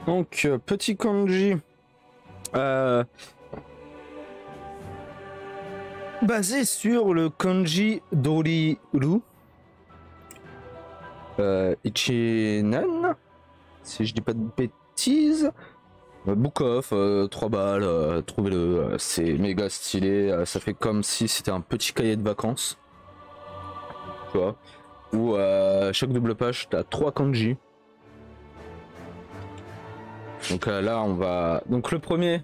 Donc, petit kanji basé sur le kanji Doriru Ichinan, si je dis pas de bêtises. Book off, 3 balles, trouvez-le, c'est méga stylé, ça fait comme si c'était un petit cahier de vacances. Tu vois, où chaque double page, t'as 3 kanji. Donc là, on va... Donc le premier,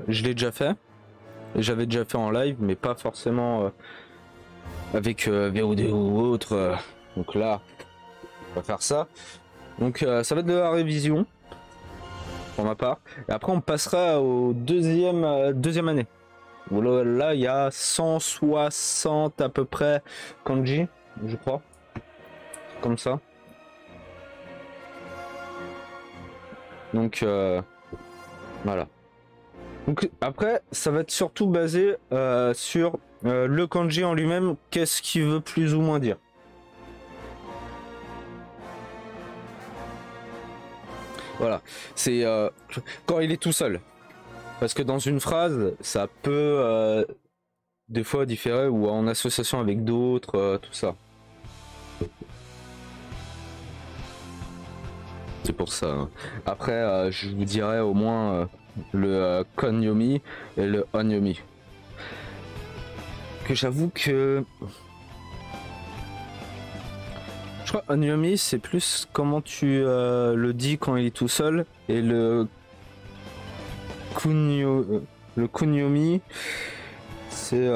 je l'ai déjà fait. J'avais déjà fait en live, mais pas forcément avec VOD ou autre. Donc là, on va faire ça. Donc ça va être de la révision. Pour ma part. Et après on passera au deuxième année. Là il y a 160 à peu près kanji, je crois. Comme ça. Donc voilà. Donc après ça va être surtout basé sur le kanji en lui-même. Qu'est-ce qu'il veut plus ou moins dire. Voilà, c'est quand il est tout seul. Parce que dans une phrase, ça peut des fois différer ou en association avec d'autres, tout ça. C'est pour ça. Hein. Après, je vous dirais au moins le konyomi et le onyomi. Que j'avoue que... Je crois onyomi c'est plus comment tu le dis quand il est tout seul et le kunyomi c'est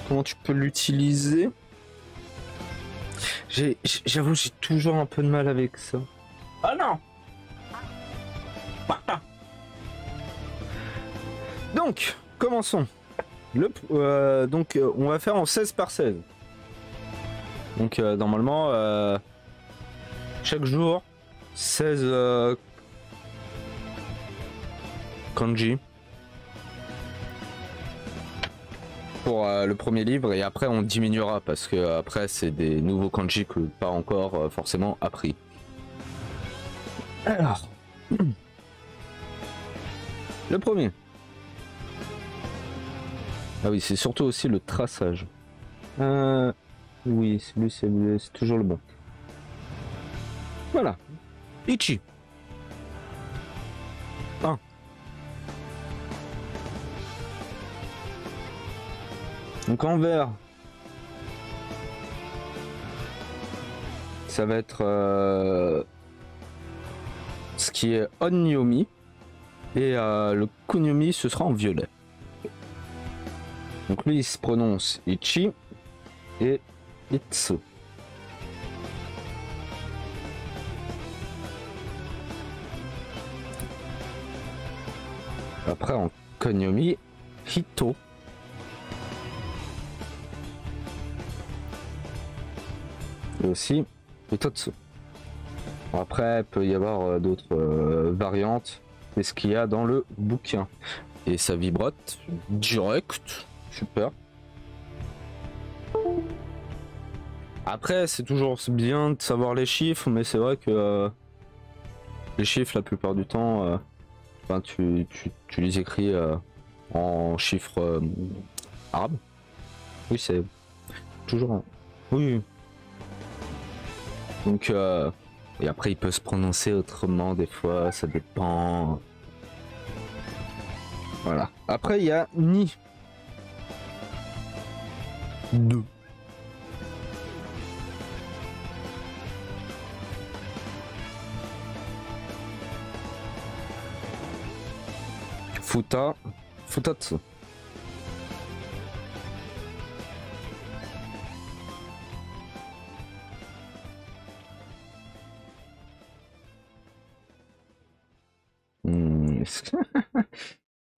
comment tu peux l'utiliser. J'avoue j'ai toujours un peu de mal avec ça. Ah non. Donc commençons. Donc on va faire en 16 par 16. Donc normalement chaque jour 16 kanji pour le premier livre et après on diminuera parce que après c'est des nouveaux kanji que pas encore forcément appris. Alors le premier. Ah oui c'est surtout aussi le traçage. Oui, c'est toujours le bon. Voilà. Ichi. 1. Donc en vert, ça va être ce qui est onyomi et le kunyomi ce sera en violet. Donc lui il se prononce Ichi et Itsu. Après en konyomi, Hito. Et aussi Hitotsu. Après il peut y avoir d'autres variantes. C'est ce qu'il y a dans le bouquin. Et ça vibrote direct. Super. Après, c'est toujours bien de savoir les chiffres, mais c'est vrai que les chiffres, la plupart du temps, enfin, tu les écris en chiffres arabes. Oui, c'est toujours. Oui. Donc, et après, il peut se prononcer autrement des fois, ça dépend. Voilà. Après, il y a ni. 2. Futatsu.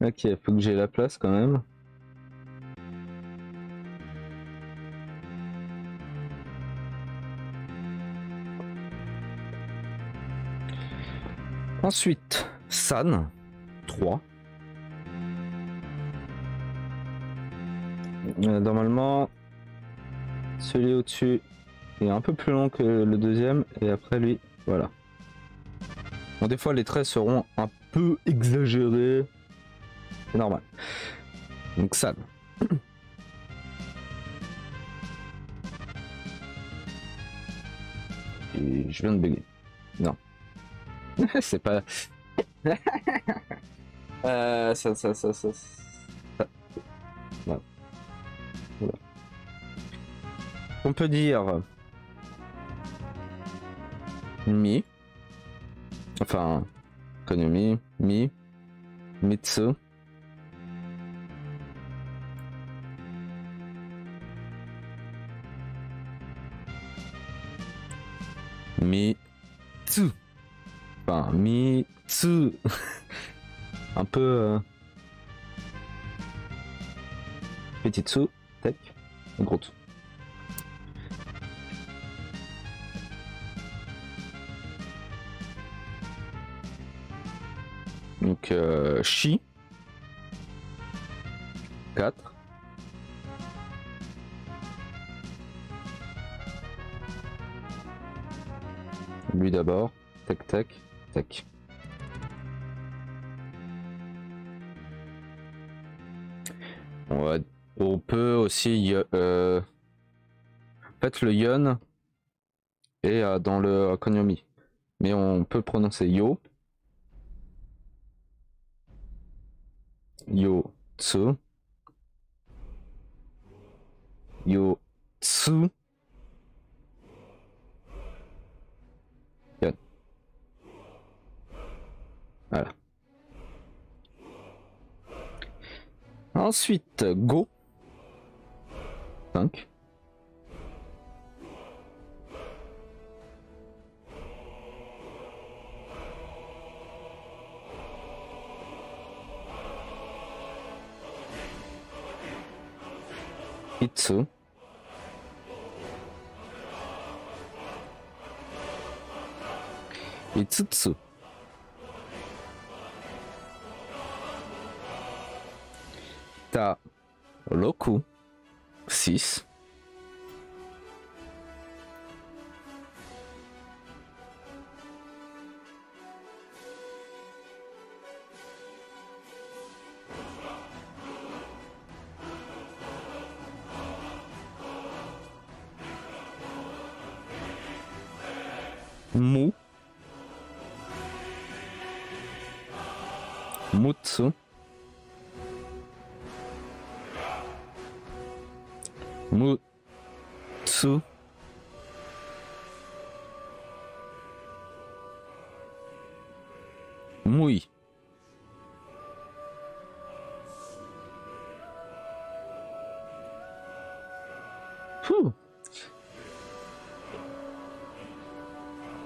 Ok, faut que j'ai la place quand même. Ensuite, San 3. Normalement, celui au-dessus est un peu plus long que le deuxième, et après lui, voilà. Bon, des fois les traits seront un peu exagérés. C'est normal. Donc ça. Et je viens de bugger. Non. C'est pas... ça. Voilà. Voilà. On peut dire... Mi. Enfin... Konami. Mi. Mitsu. Mitsu. Enfin, Mitsu. Un peu... Petit tsu. Tech. Gros tsu. Donc, Shi. 4. Lui d'abord. Tac, tac, tac. On peut aussi... en fait, le Yun est dans le Konyomi. Mais on peut prononcer Yo. Yo Tsu. Yo Tsu. Yun. Voilà. Ensuite, Go. 5. Itsu. Itsutsu. Ta Roku. 6. Mu. Mutsu. Mutsu. Mui. Puh.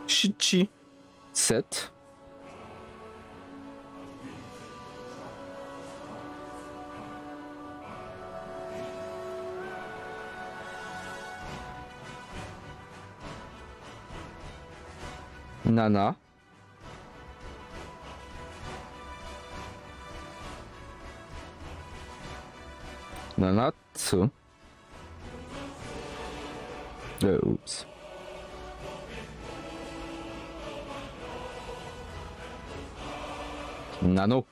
Shichi. 7. Nana. Nanatsu. Oups. Nano.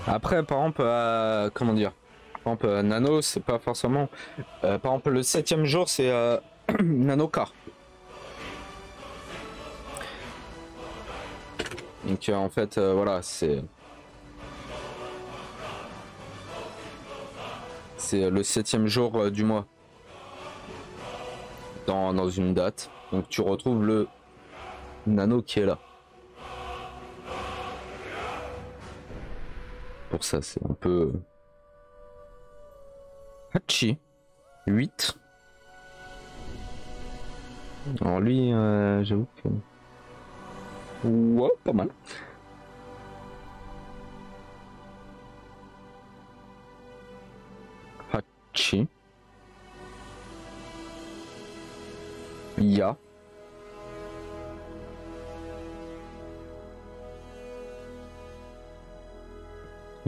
Après, par exemple, comment dire? Par exemple, Nano, c'est pas forcément. Par exemple, le 7e jour, c'est Nanoka. Donc, en fait, voilà, c'est. C'est le 7e jour du mois. Dans une date. Donc, tu retrouves le Nano qui est là. Pour ça, c'est un peu. Hachi. 8. Alors lui, j'avoue que... Ouais, pas mal. Hachi. Ya.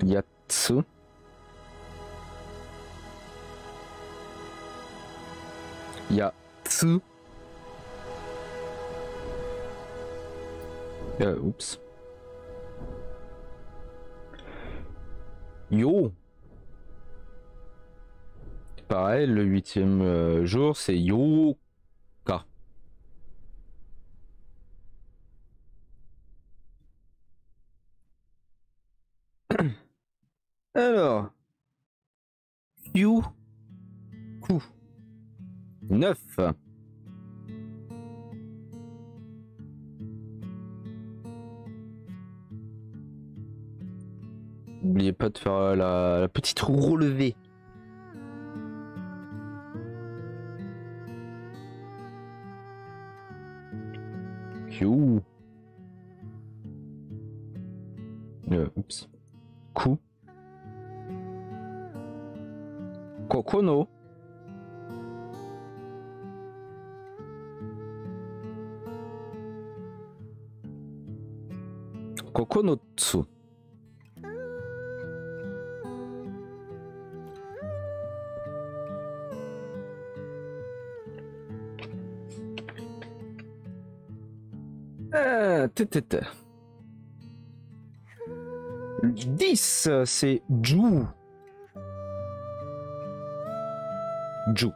Yatsu. Yatsu. Oups. Yo. Pareil, le 8e jour, c'est Yoka. Alors, Yu Ku 9. N'oubliez pas de faire la petite relevée. Q. Oups. Ku. Kokono. Kokonotsu. Tétété. 10, c'est Ju. Ju.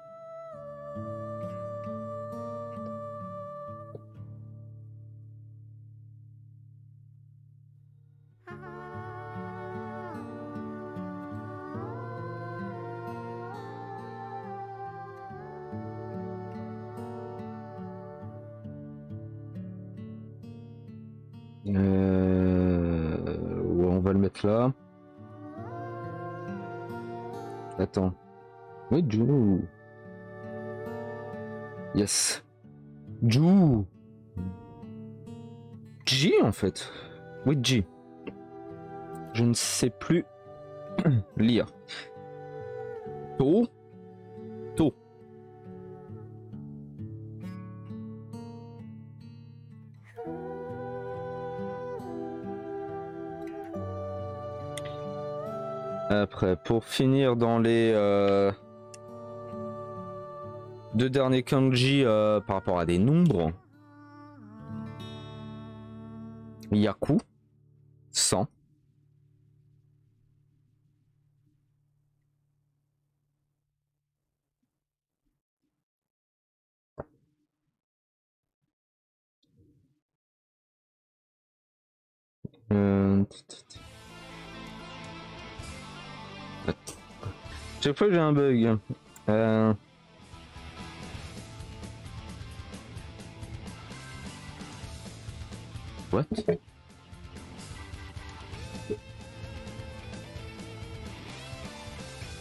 Ouais, on va le mettre là. Attends. Oui, Ju. Yes. Ju. J en fait. Oui, J. Je ne sais plus lire. To. To. Après, pour finir dans les deux derniers kanji par rapport à des nombres, Yaku 100. Chaque fois que j'ai un bug. What?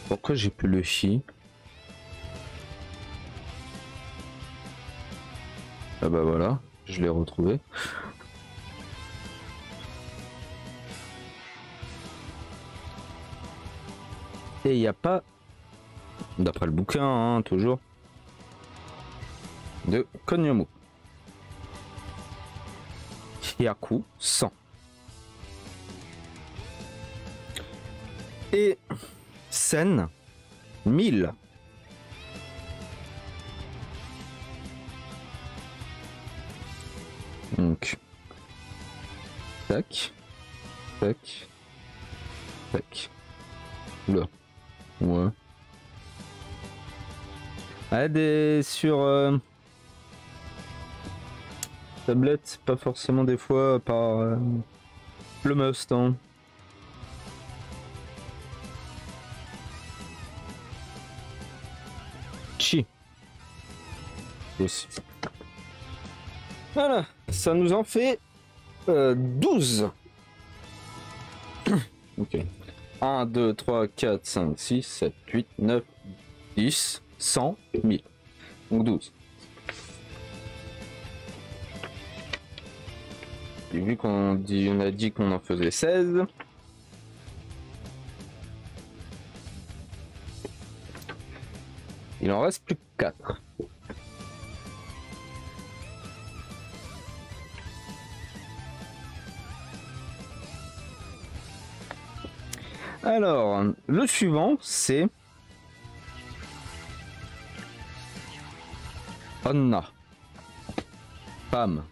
Pourquoi j'ai plus le chi? Ah bah voilà, je l'ai retrouvé. Et il n'y a pas, d'après le bouquin, hein, toujours, de Konyomu. Hyaku 100. Et Sen 1000. Donc, tac, tac, tac. Oula. Ouais. Ah, sur tablette, pas forcément des fois par le must. Hein. Chi. Aussi. Voilà, ça nous en fait 12. Ok. 1, 2, 3, 4, 5, 6, 7, 8, 9, 10, 100, 1000. Donc 12. Et vu qu'on a dit qu'on en faisait 16. Il en reste plus que 4. Alors, le suivant, c'est Onna. Femme.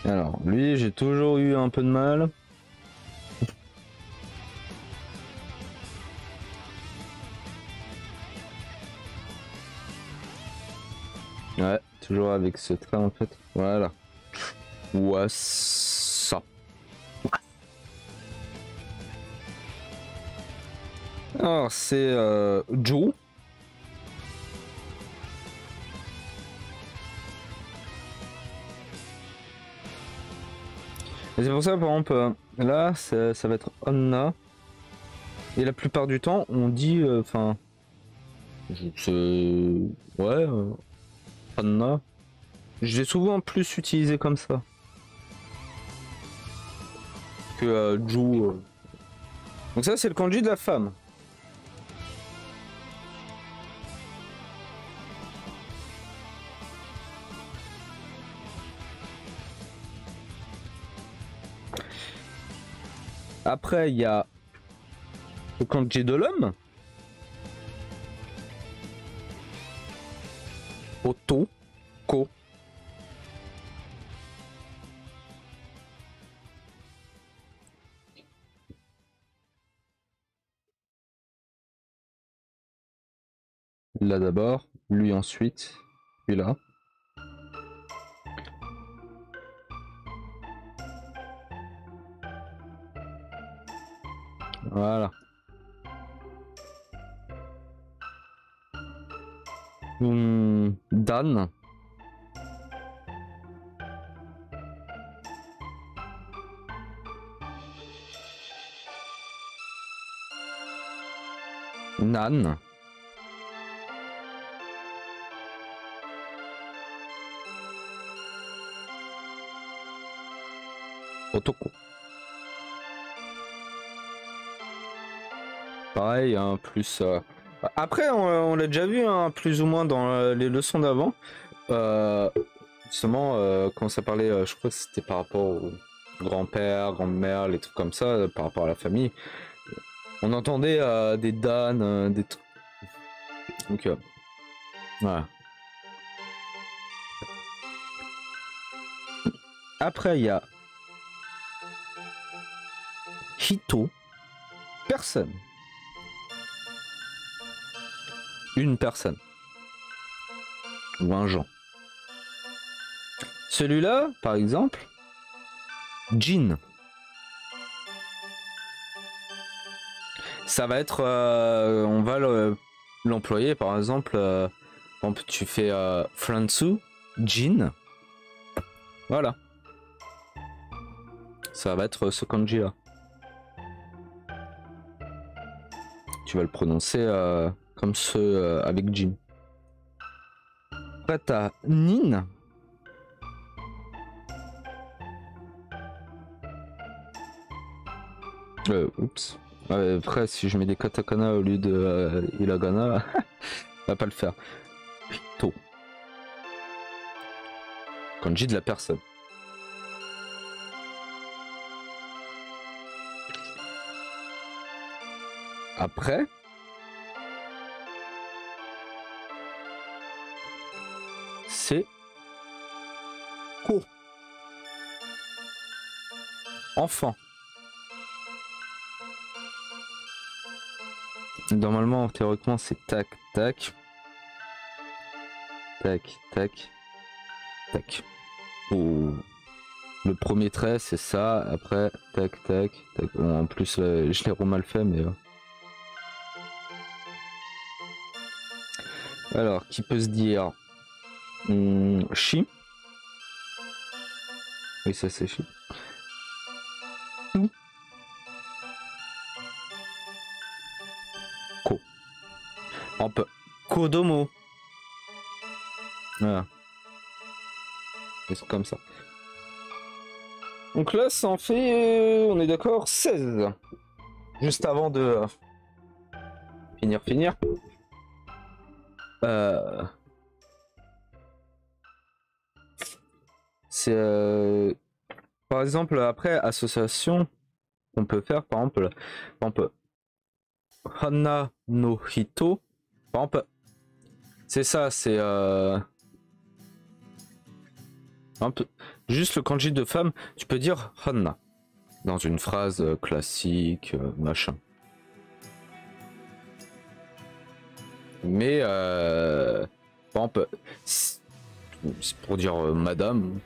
Alors, lui, j'ai toujours eu un peu de mal. Ouais, toujours avec ce trait en fait. Voilà. Ouais, ça. Alors, c'est Joe. Et c'est pour ça, par exemple, là, ça va être Anna. Et la plupart du temps, on dit, enfin, ouais, Anna. Je l'ai souvent plus utilisé comme ça que Joe. Donc ça, c'est le kanji de la femme. Après, il y a le kanji de l'homme. Oto, ko. Là d'abord, lui ensuite, puis là. Voilà. Dan. Nan. Otoko. Pareil, hein, plus. Après, on l'a déjà vu, hein, plus ou moins dans les leçons d'avant. Justement, quand ça parlait, je crois que c'était par rapport au grand-père, grand-mère, les trucs comme ça, par rapport à la famille. On entendait des Dan, des trucs. Donc, voilà. Après, il y a Hito. Personne. Une personne. Ou un Jean. Celui-là, par exemple, Jin. Ça va être, on va l'employer par exemple, tu fais Fransu, Jin, voilà. Ça va être ce kanji là. Tu vas le prononcer comme ce avec Jin. Après t'as Nin. Oups. Après si je mets des katakana au lieu de hiragana, ça va pas le faire. To. Kanji de la personne. Après, c'est Ko. Enfant. Normalement, théoriquement, c'est tac, tac. Tac, tac. Tac. Oh. Le premier trait, c'est ça. Après, tac, tac, tac. Bon, en plus, je l'ai mal fait, mais... Alors, qui peut se dire Chi. Oui, ça c'est Chi. Ko. On peut. Kodomo. Voilà. C'est comme ça. Donc là, ça en fait, on est d'accord, 16. Juste avant de finir. C'est par exemple après association, on peut faire par exemple Hana no Hito. Par exemple, c'est ça, c'est Un peu. Juste le kanji de femme, tu peux dire Hanna. Dans une phrase classique, machin. Mais, par exemple, c'est pour dire madame,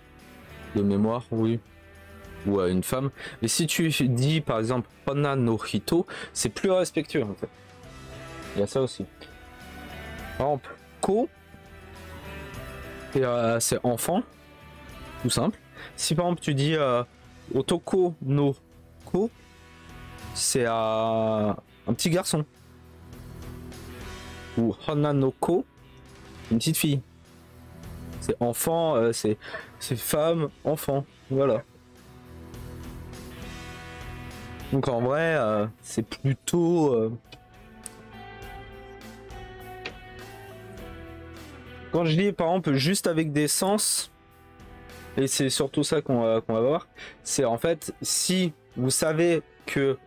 de mémoire, oui. Ou à une femme. Mais si tu dis, par exemple, Hanna no hito, c'est plus respectueux, en fait. Il y a ça aussi. Par exemple, ko, c'est enfant, tout simple. Si par exemple tu dis otoko no ko, c'est un petit garçon. Ou hana no ko, une petite fille. C'est enfant, c'est femme, enfant, voilà. Donc en vrai, c'est plutôt... Quand je lis par exemple juste avec des sens, et c'est surtout ça qu'on va voir, c'est en fait si vous savez que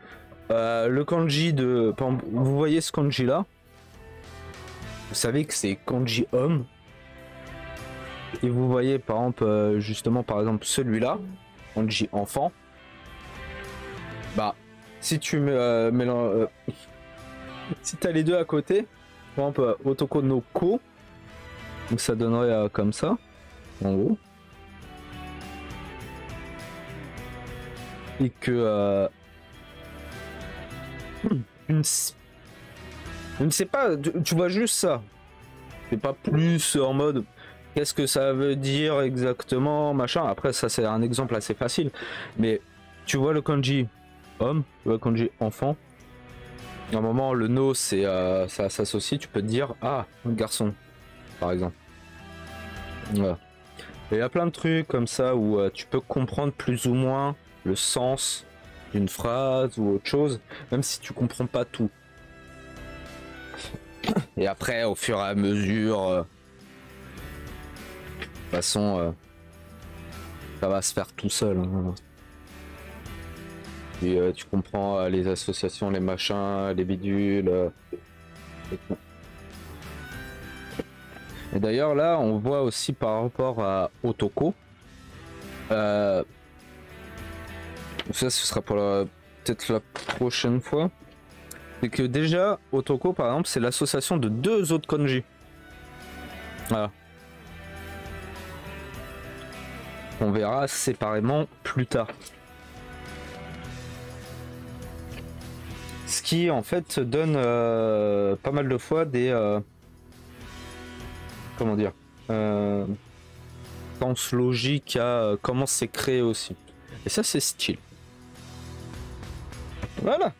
le kanji de... Par exemple, vous voyez ce kanji là, vous savez que c'est kanji homme, et vous voyez par exemple justement par exemple celui-là, kanji enfant, bah si tu mélanges... si tu as les deux à côté, par exemple otoko no ko, donc ça donnerait comme ça, en gros. Et que... je ne sais pas, tu vois juste ça. C'est pas plus en mode, qu'est-ce que ça veut dire exactement, machin. Après, ça c'est un exemple assez facile. Mais tu vois le kanji homme, tu vois le kanji enfant. À un moment, le no, c'est ça s'associe, tu peux te dire, ah, un garçon. Par exemple. Voilà. Et il y a plein de trucs comme ça où tu peux comprendre plus ou moins le sens d'une phrase ou autre chose, même si tu comprends pas tout. Et après, au fur et à mesure, de toute façon, ça va se faire tout seul. Hein. Et tu comprends les associations, les machins, les bidules. Et tout. Et d'ailleurs là on voit aussi par rapport à Otoko, ça ce sera pour peut-être la prochaine fois, c'est que déjà Otoko par exemple c'est l'association de deux autres kanji. Voilà. On verra séparément plus tard. Ce qui en fait donne pas mal de fois des... comment dire, pense logique à comment c'est créé aussi. Et ça c'est style. Voilà.